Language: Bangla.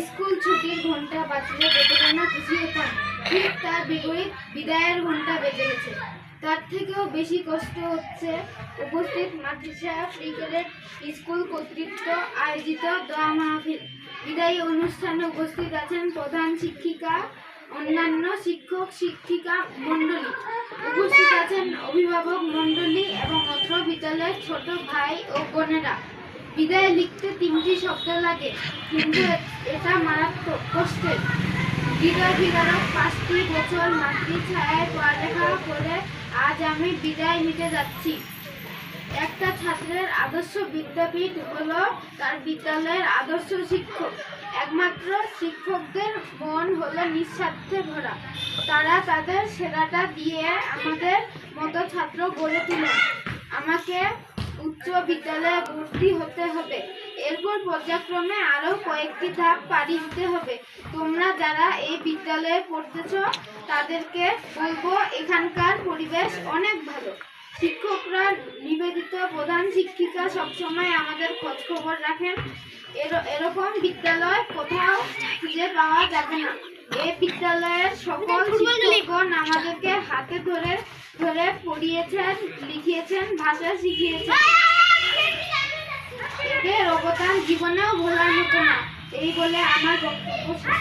স্কুল ছুটির ঘন্টা বাজলে যতটা না খুশি হতাম, ঠিক তার বিপরীত বিদায়ের ঘন্টা বেজে গেছে। তার থেকেও বেশি কষ্ট হচ্ছে উপস্থিত মাদ্রাসা ক্রিকেটের স্কুল কর্তৃত্ব আয়োজিত দোয়া মাহফিল। বিদায়ী অনুষ্ঠানে উপস্থিত আছেন প্রধান শিক্ষিকা, অন্যান্য শিক্ষক শিক্ষিকা মণ্ডলী, উপস্থিত আছেন অভিভাবক মণ্ডলী এবং অত্র বিদ্যালয়ের ছোট ভাই ও বোনেরা। বিদায় লিখতে 3টি শব্দ লাগে, কিন্তু এটা মারাত্মক কষ্টের। হৃদয় বিদারক 5টি বছর মাতৃছায়ায় পড়ালেখা করে আজ আমি বিদায় নিতে যাচ্ছি। একটা ছাত্রের আদর্শ বিদ্যাপীঠ হলো তার বিদ্যালয়ের আদর্শ শিক্ষক। একমাত্র শিক্ষকদের মন হলো নিঃস্বার্থে ভরা। তারা তাদের সেরাটা দিয়ে আমাদের মতো ছাত্র গড়ে তোলেন। আমাকে উচ্চ বিদ্যালয়ে ভর্তি হতে হবে, এরপর পর্যায়ক্রমে আরো কয়েকটি ধাপ পাড়ি দিতে হবে। তোমরা যারা এই বিদ্যালয়ে পড়তেছ তাদেরকে বলবো, এখানকার পরিবেশ অনেক ভালো। শিক্ষকরা নিবেদিত, প্রধান শিক্ষিকা সবসময় আমাদের খোঁজ খবর রাখেন। এরকম বিদ্যালয় কোথাও খুঁজে পাওয়া যাবে না। এই বিদ্যালয়ের সকল শিক্ষকগণ আমাদেরকে হাতে ধরে ধরে পড়িয়েছেন, লিখিয়েছেন, ভাষা শিখিয়েছেন। এদের অবদান জীবনেও ভোলার মতো না। এই বলে আমার বক্তব্য শেষ।